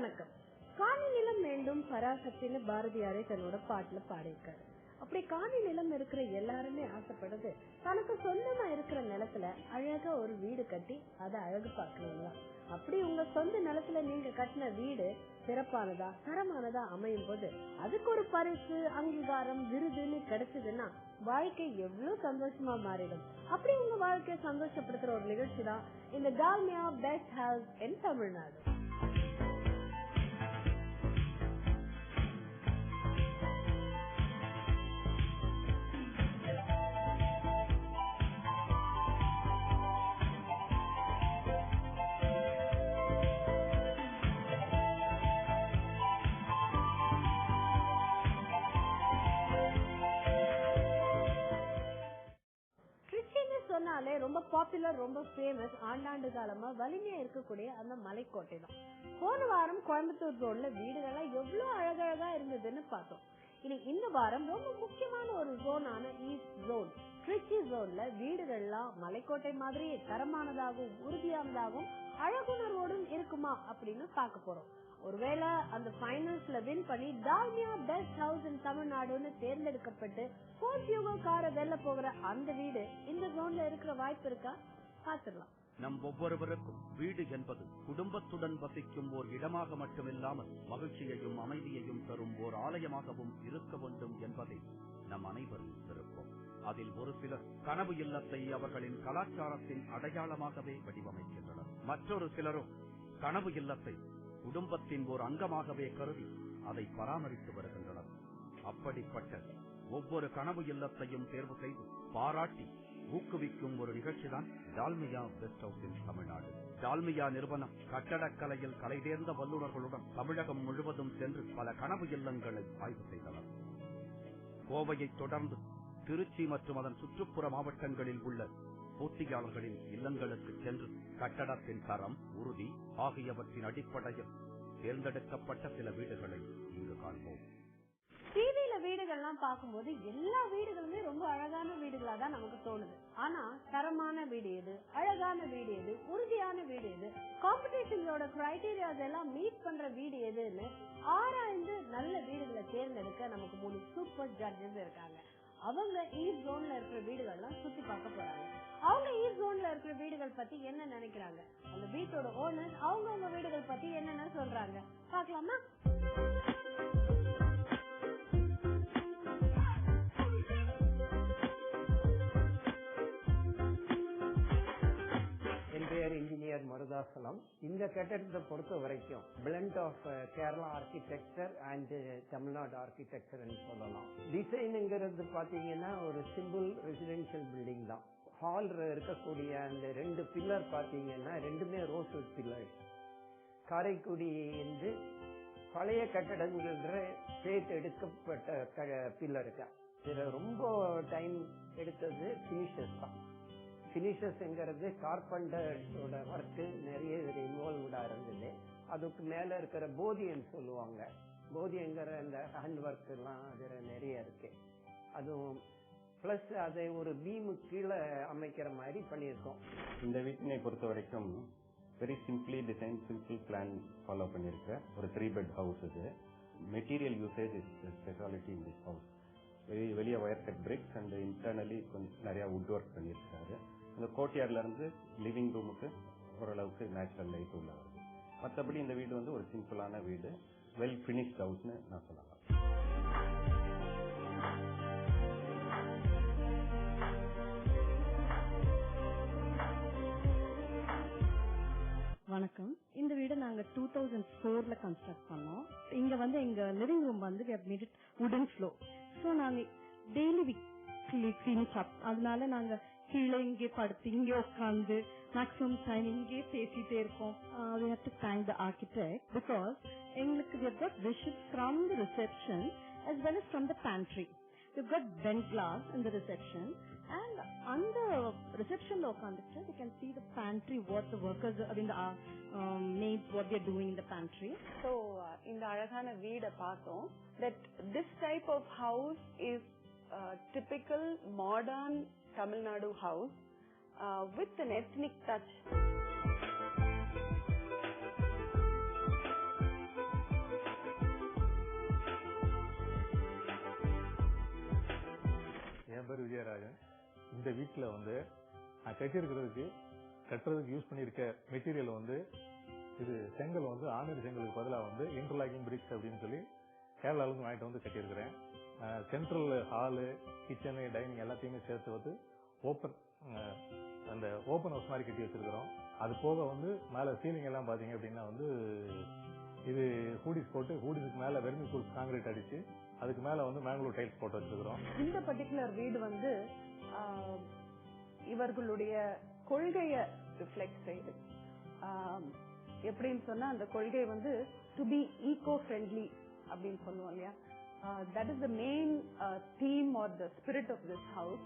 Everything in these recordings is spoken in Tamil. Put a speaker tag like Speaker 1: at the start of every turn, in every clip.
Speaker 1: வணக்கம். காணி நிலம் வேண்டும் பராசக்தின்னு பாரதியாரே தன்னோட பாட்டுல பாடியிருக்காரு. அப்படி காணி நிலம் இருக்கிற எல்லாருமே ஆசைப்படுறது தனக்கு சொந்தமா இருக்கிற நிலத்துல அழகா ஒரு வீடு கட்டி அதை அழகு பார்க்கணுங்களா. அப்படி உங்க சொந்த நிலத்துல நீங்க கட்டின வீடு சிறப்பானதா தரமானதா அமையும் போது அதுக்கு ஒரு பரிசு அங்கீகாரம் விருதுன்னு கிடைச்சதுன்னா வாழ்க்கை எவ்வளவு சந்தோஷமா மாறிடும். அப்படி உங்க வாழ்க்கையை சந்தோஷப்படுத்துற ஒரு நிகழ்ச்சி தான் இந்த Dalmia best house in Tamil Nadu. சொன்னாலே ரொம்ப பாப்புலர் ரொம்ப ஃபேமஸ் ஆண்டாண்டு காலமா வலிமையா இருக்கக்கூடிய அந்த மலைக்கோட்டை தான். போன வாரம் கோயம்புத்தூர் ரோட்ல வீடுகள்லாம் எவ்வளவு அழகழகா இருந்ததுன்னு பார்த்தோம். இனி இந்த வாரம் ரொம்ப முக்கியமான ஒரு ஜோனான ஈஸ்ட் ஜோன் ட்ரிச்சி ஜோன்ல வீடுகள்லாம் மலைக்கோட்டை மாதிரி தரமானதாகவும் உறுதியானதாகவும் அழகுணர்வோடும் இருக்குமா அப்படின்னு பார்க்க போறோம். ஒருவேளை அந்த ஃபைனல்ஸ்ல வின் பண்ணி டால்மியா பெஸ்ட் ஹவுஸ் இன் தமிழ்நாடுன்னு தேர்ந்தெடுக்கப்பட்டு காரை வெல்ல போகிற அந்த வீடு இந்த ஜோன்ல இருக்கிற வாய்ப்பு இருக்கா பாத்துடலாம்.
Speaker 2: நம் ஒவ்வொருவருக்கும் வீடு என்பது குடும்பத்துடன் வசிக்கும் ஓர் இடமாக மட்டுமில்லாமல் மகிழ்ச்சியையும் அமைதியையும் தரும் ஓர் ஆலயமாகவும் இருக்க வேண்டும் என்பதை நம் அனைவரும் விருப்பம். அதில் ஒரு சிலர் கனவு இல்லத்தை அவர்களின் கலாச்சாரத்தின் அடையாளமாகவே வடிவமைக்கின்றனர். மற்றொரு சிலரும் கனவு இல்லத்தை குடும்பத்தின் ஒரு அங்கமாகவே கருதி அதை பராமரித்து வருகின்றனர். அப்படிப்பட்ட ஒவ்வொரு கனவு இல்லத்தையும் தேர்வு செய்து பாராட்டி ஊக்குவிக்கும் ஒரு நிகழ்ச்சிதான் Dalmia best house in Tamil Nadu. Dalmia நிறுவனம் கட்டடக்கலையில் கலை தேர்ந்த வல்லுநர்களுடன் தமிழகம் முழுவதும் சென்று பல கனவு இல்லங்களை ஆய்வு செய்தனர். கோவையை தொடர்ந்து திருச்சி மற்றும் அதன் சுற்றுப்புற மாவட்டங்களில் உள்ள போட்டியாளர்களின் இல்லங்களுக்கு சென்று கட்டடத்தின் தரம் உறுதி ஆகியவற்றின் அடிப்படையில் தேர்ந்தெடுக்கப்பட்ட சில வீடுகளை இங்கு காண்போம்.
Speaker 1: டிவியில வீடுகள்லாம் பார்க்கும்போது எல்லா வீடுகளுமே ரொம்ப அழகான வீடுகளா தான் நமக்கு தோணுது. ஆனா தரமான வீடு எது, அழகான வீடு எது, உறுதியான வீடு எது, காம்படிஷனோட கிரைட்டீரியாஸ் எல்லாம் மீட் பண்ற வீடு எதுன்னு ஆராய்ந்து நல்ல வீடுகளை தேர்ந்தெடுக்க நமக்கு 3 சூப்பர் ஜட்ஜஸ் இருக்காங்க. அவங்க ஈஸ்ட் ஜோன்ல இருக்கிற வீடுகள்லாம் சுத்தி பார்க்க போறாங்க. அவங்க ஈஸ்ட் ஜோன்ல இருக்கிற வீடுகள் பத்தி என்ன நினைக்கிறாங்க, அந்த வீட்டோட ஓனர் அவங்க வீடுகள் பத்தி என்னென்ன சொல்றாங்க பாக்கலாமா?
Speaker 3: என் பெயர் இன்ஜினியர் மருதாசலம். இந்த கட்டடத்தை பொறுத்த வரைக்கும் blend of Kerala architecture and Tamil Nadu architecture சொல்லலாம். டிசைனுங்கிறது பாத்தீங்கன்னா ஒரு சிம்பிள் ரெசிடென்சியல் பில்டிங் தான். ஹால் இருக்கக்கூடிய அந்த 2 பில்லர் பாத்தீங்கன்னா ரெண்டுமே ரோஸ்வுட் பில்லர். காரைக்குடி என்று பழைய கட்டடங்கள் சேர்த்து எடுக்கப்பட்ட பில்லருக்கு இதுல ரொம்ப டைம் எடுத்தது பினிஷஸ் தான். பினிஷஸ்ங்கிறது கார்பெண்டரோட ஒர்க் நிறைய இன்வால்வ்டா இருந்தது. அதுக்கு மேல இருக்கிற போதியன்னு சொல்லுவாங்க. போதியங்கிற அந்த ஹேண்ட் ஒர்க் எல்லாம் அதுல நிறைய இருக்கு. அதுவும் பிளஸ் அதை ஒரு பீமு கீழே அமைக்கிற மாதிரி பண்ணியிருக்கோம்.
Speaker 4: இந்த வீட்டினை பொறுத்த வரைக்கும் very simply design simple plan follow பண்ணிருக்க ஒரு 3 பெட் ஹவுஸ். இது material usage is speciality in this house. வெளியே wire cut bricks and internally கொஞ்சம் நிறைய வுட் ஒர்க் பண்ணியிருக்காரு. இந்த கோர்ட்யார்ட்ல இருந்து லிவிங் ரூமுக்கு ஓரளவுக்கு நேச்சுரல் லைட் உள்ள வருது. மற்றபடி இந்த வீடு வந்து ஒரு சிம்பிளான வீடு, வெல் பினிஷ்ட் ஹவுஸ்னு நான் சொல்லலாம்.
Speaker 5: வணக்கம். இந்த வீடு நாங்க 2004ல கன்ஸ்ட்ரக்ட் பண்ணோம். இங்க வந்து எங்க லிவிங் ரூம் வந்து வுடன் ஃப்ளோர். ஸோ நாங்க டெய்லி கிளீன்ஸ் அப். அதனால நாங்க கீழே இங்கே படுத்து இங்கே உட்காந்து மேக்ஸிமம் டைம் இங்கே பேசிட்டே இருக்கோம். We have to thank the architect because எங்களுக்கு we have got wishes from the reception as well as from the pantry. We've got bent glass in the reception and on the reception lo ukkandittu you can see the pantry what the workers I mean the maids what they are doing in the pantry.
Speaker 6: So இந்த அழகான வீட பார்த்தோம். That this type of house is typical modern Tamil Nadu house with an ethnic touch.
Speaker 7: இந்த வீட்டில் வந்து நான் கட்டுறதுக்கு யூஸ் பண்ணியிருக்க மெட்டீரியல் வந்து இது செங்கல் வந்து ஆர்டினரி செங்கலுக்கு பதிலாக வந்து இன்டர்லாக்கிங் பிரிக்ஸ் அப்படின்னு சொல்லி கேரளாவிலேருந்து வாங்கிட்டு வந்து கட்டியிருக்கிறேன். சென்ட்ரல் ஹாலு, கிச்சனு, டைனிங் எல்லாத்தையுமே சேர்த்து வந்து அந்த ஓப்பன் ஹவுஸ் மாதிரி கட்டி வச்சிருக்கிறோம். அது போக வந்து மேலே சீலிங் எல்லாம் பார்த்தீங்க அப்படின்னா வந்து இது ஹூடிஸ் போட்டு ஹூடிஸ்க்கு மேலே வெர்மிகூல் காங்கிரீட் அடிச்சு அதுக்கு மேலே வந்து மேங்களூர் டைல்ஸ் போட்டு வச்சிருக்கிறோம்.
Speaker 6: இந்த பர்டிகுலர் வீடு வந்து இவர்களுடைய கொள்கையை ரிஃப்ளெக்ட் செய்யுது. எப்படின்னு சொன்னா அந்த கொள்கை வந்து டு பி ஈகோ ஃப்ரெண்ட்லி அப்படின்னு சொல்லுவோம் இல்லையா. That is the main theme or the spirit of this house.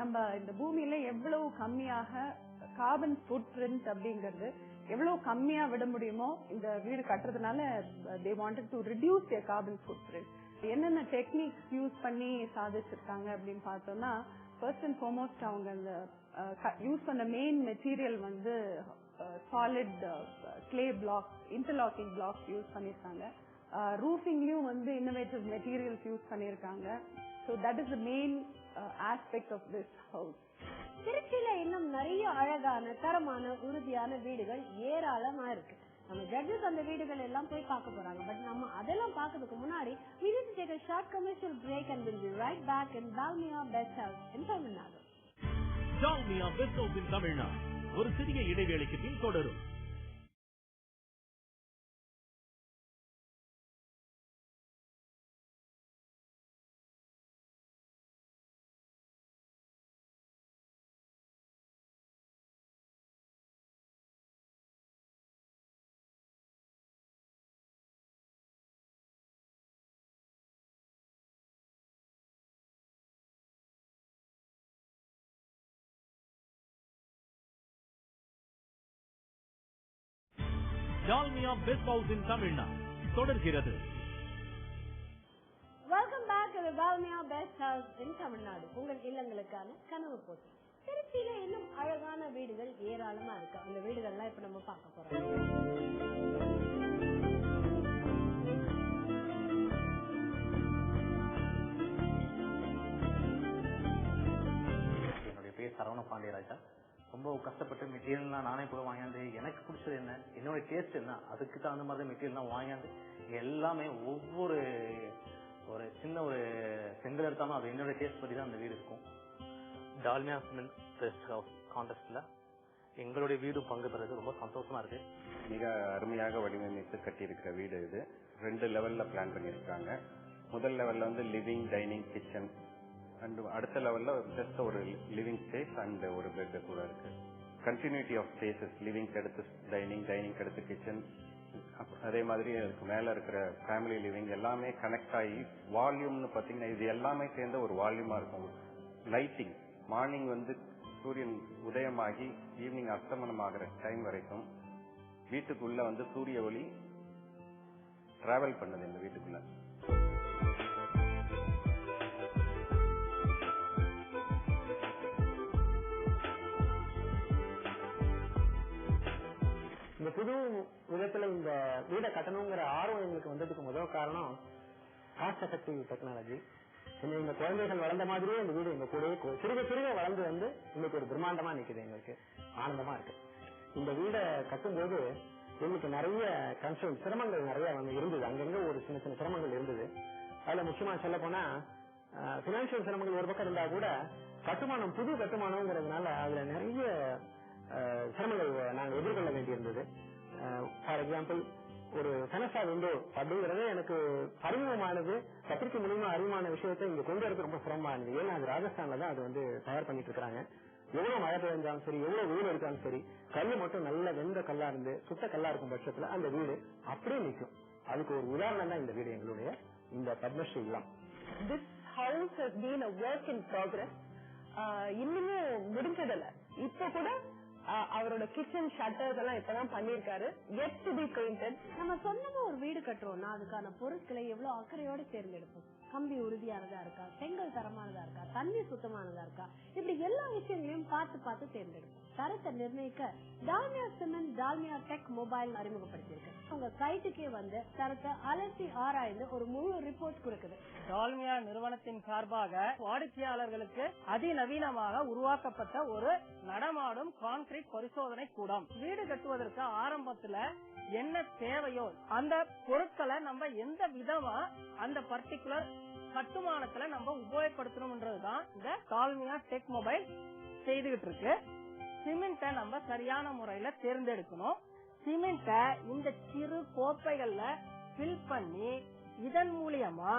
Speaker 6: நம்ம இந்த பூமியில எவ்வளவு கம்மியாக கார்பன் ஃபுட் பிரிண்ட் அப்படிங்கிறது எவ்வளவு கம்மியா விட முடியுமோ இந்த வீடு கட்டுறதுனால they wanted to reduce their carbon footprint. என்னென்ன டெக்னிக்ஸ் யூஸ் பண்ணி சாதிச்சிருக்காங்க அப்படின்னு பார்த்தோம்னா, ஃபர்ஸ்ட் அண்ட் ஃபார்மோஸ்ட் அவங்க அந்த யூஸ் பண்ண மெயின் மெட்டீரியல் வந்து solid clay blocks, interlocking blocks use பண்ணிருக்காங்க. ரூஃபிங்லயும் வந்து இன்னோவேட்டிவ் மெட்டீரியல்ஸ் யூஸ் பண்ணிருக்காங்க. So that is the main aspect of this house.
Speaker 1: திருச்சியில இன்னும் நிறைய அழகான தரமான உறுதியான வீடுகள் ஏராளமா இருக்கு. நம்ம ஜட்ஜஸ் அந்த வீடுகள் எல்லாம் போய் பார்க்க போறாங்க. பட் நம்ம அதெல்லாம் பார்க்கறதுக்கு முன்னாடி we need to take a short commercial break and we'll be right back in Dalmia Best House in Tamil Nadu.
Speaker 2: Dalmia Best House in Tamil Nadu. ஒரு சிறிய இடைவேளைக்கு பின் தொடரும். Dalmia Best House in Tamil Nadu தொடர்கிறது.
Speaker 1: Welcome back to the Dalmia Best House in Tamil Nadu. உங்கள் இல்லங்களுக்கான கனவு போட்டி. திருச்சியில இன்னும் அழகான வீடுகள் ஏராளமா இருக்கு. அந்த வீடுகள்லாம் இப்ப நம்ம பார்க்க போறோம்.
Speaker 8: என்னுடைய பேர் சரவண பாண்டியராஜா. ரொம்ப கஷ்டப்பட்டு மெட்டீரியல்லாம் நானே கூட வாங்கியாந்து எனக்கு பிடிச்சது என்ன, என்னோட டேஸ்ட் என்ன, அதுக்கு தகுந்த மாதிரி மெட்டீரியல்லாம் வாங்கியாந்து எல்லாமே ஒவ்வொரு ஒரு சின்ன ஒரு செங்கல் எடுத்தாலும் அது என்னோட டேஸ்ட் பற்றி தான் அந்த வீடு இருக்கும். டால்மியா பெஸ்ட் ஹவுஸ் கான்டெஸ்ட்ல எங்களுடைய வீடும் பங்கு பெறது ரொம்ப சந்தோஷமா இருக்கு.
Speaker 4: மிக அருமையாக வடிவமைத்து கட்டியிருக்கிற வீடு இது. 2 லெவல்ல பிளான் பண்ணியிருக்காங்க. முதல் லெவல்ல வந்து லிவிங், டைனிங், கிச்சன் அண்ட் அடுத்த லெவல்ல ஜஸ்ட் ஒரு லிவிங் ஸ்பேஸ் அண்ட் ஒரு பெட் கூட இருக்கு. கண்டினியூட்டி ஆஃப் ஸ்பேசஸ், லிவிங் எடுத்து டைனிங், டைனிங் எடுத்து கிச்சன், அதே மாதிரி அதுக்கு மேல இருக்கிற ஃபேமிலி லிவிங் எல்லாமே கனெக்ட் ஆகி வால்யூம்னு பாத்தீங்கன்னா இது எல்லாமே சேர்ந்த ஒரு வால்யூமா இருக்கும். லைட்டிங் மார்னிங் வந்து சூரியன் உதயமாகி ஈவினிங் அஸ்தமனம் ஆகிற டைம் வரைக்கும் வீட்டுக்குள்ள வந்து சூரிய ஒளி டிராவல் பண்ணுது இந்த வீட்டுக்குள்ள.
Speaker 3: இந்த புது விதத்துல இந்த வீடை கட்டணுங்கிற ஆர்வம் எங்களுக்கு வந்ததுக்கு முதல் காரணம் காஸ்ட் எஃபெக்டிவ் டெக்னாலஜி. இந்த குழந்தைகள் வளர்ந்த மாதிரியே இந்த வீடு எங்க கூட சிறுக சிறுக வளர்ந்து வந்து இன்னைக்கு ஒரு பிரம்மாண்டமா நிக்குது. எங்களுக்கு ஆனந்தமா இருக்கு. இந்த வீடை கட்டும்போது எங்களுக்கு நிறைய கன்சர்ன், சிரமங்கள் நிறைய இருந்தது. அங்கங்க ஒரு சின்ன சின்ன சிரமங்கள் இருந்தது. அதுல முக்கியமா சொல்ல போனா பினான்சியல் சிரமங்கள் ஒரு பக்கம் இருந்தா கூட கட்டுமானம், புது கட்டுமானம்ங்கிறதுனால அதுல நிறைய சிரமங்கள் நாங்கள் எதிர்கொள்ள வேண்டியிருந்தது. ஃபார் எக்ஸாம்பிள், ஒரு ஃபெனசா விண்டோ அப்படிங்கறது எனக்கு அறிமுகமானது, பத்திரிகை மூலமா அறிமுகமான விஷயத்தை இங்க கொண்டு வரது ரொம்ப சிரமமா இருந்தது. ஏன்னா அது ராஜஸ்தான்ல தான் அது வந்து தயார் பண்ணிட்டு இருக்காங்க. எவ்வளவு மழை பெய்ஞ்சாலும் சரி, எவ்வளவு வெயில் எடுத்தாலும் சரி, கல்லு மட்டும் நல்ல வெந்த கல்லா இருந்து சுத்த கல்லா இருக்கும் பட்சத்துல அந்த வீடு அப்படியே நிற்கும். அதுக்கு ஒரு உதாரணம் தான் இந்த வீடு, எங்களுடைய இந்த பத்மஸ்ரீ இல்லம்.
Speaker 6: This house has been a work in progress. இன்னும் முடிஞ்சதில்ல. இப்ப கூட அவரோட கிச்சன் ஷட்டர்ஸ் எல்லாம் இப்பதான் பண்ணிருக்காரு. yet to be painted.
Speaker 1: நம்ம சொந்தமா ஒரு வீடு கட்டுறோம்னா அதுக்கான பொருட்களை எவ்வளவு அக்கறையோட தேர்ந்தெடுப்போம். கம்பி உறுதியானதா இருக்கா, செங்கல் தரமானதா இருக்கா, தண்ணி சுத்தமானதா இருக்கா, இப்படி எல்லா விஷயங்களையும் பார்த்து தேர்ந்தெடுக்கும். தரத்தை நிர்ணயிக்க Dalmia cement Dalmia tech mobile அறிமுகப்படுத்தியிருக்கு. உங்க சைட்டுக்கே வந்து தரத்தை அலசி ஆராய்ந்து ஒரு முழு ரிப்போர்ட் கொடுக்குது.
Speaker 9: டால்மியா நிறுவனத்தின் சார்பாக வாடிக்கையாளர்களுக்கு அதிநவீனமாக உருவாக்கப்பட்ட ஒரு நடமாடும் கான்கிரீட் பரிசோதனை கூடம். வீடு கட்டுவதற்கு ஆரம்பத்துல என்ன தேவையோ அந்த பொருட்களை நம்ம எந்த விதமா அந்த பர்டிகுலர் கட்டுமானத்துல நம்ம உபயோகப்படுத்தணும்ன்றதுதான் இந்த டால்மியா டெக் மொபைல் செய்துகிட்டு இருக்கு. சிமெண்ட்டை நம்ம சரியான முறையில தேர்ந்தெடுக்கணும். சிமெண்ட்டை இந்த சிறு கோப்பைகள்ல ஃபில் பண்ணி இதன் மூலியமா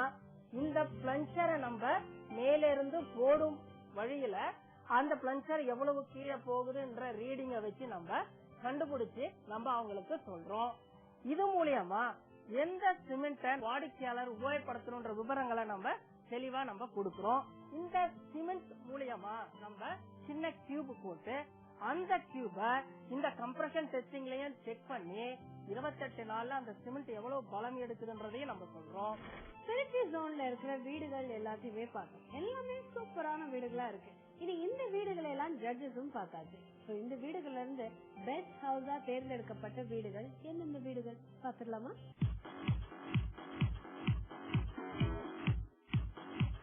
Speaker 9: இந்த பிளஞ்சரை நம்ம மேல இருந்து போடும் வழியில அந்த பிளஞ்சர் எவ்வளவு கீழே போகுதுன்ற ரீடிங்க வச்சு நம்ம கண்டுபிடிச்சு நம்ம அவங்களுக்கு சொல்றோம். இது மூலியமா எந்த சிமெண்ட்டை வாடிக்கையாளர் உபயோகப்படுத்தணும்ன்ற விவரங்களை நம்ம தெளிவா நம்ம கொடுக்கிறோம். இந்த சிமெண்ட் மூலியமா நம்ம சின்ன கியூப் போட்டு அந்த கியூப இந்த கம்ப்ரஷன் டெஸ்டிங்லயும் செக் பண்ணி 28 நாள்ல அந்த சிமெண்ட் எவ்வளவு பலம் எடுக்குதுன்றதையும் நம்ம சொல்றோம்.
Speaker 1: திருச்சி ஜோன்ல இருக்கிற வீடுகள் எல்லாத்தையுமே பார்த்தோம். எல்லாமே சூப்பரான வீடுகளா இருக்கு. இனி இந்த வீடுகளை எல்லாம் ஜட்ஜஸும் பார்த்தாச்சு. இந்த வீடுகள்ல இருந்து பெஸ்ட் ஹவுஸா தேர்ந்தெடுக்கப்பட்ட வீடுகள் எந்தெந்த வீடுகள் பாத்துடலாமா?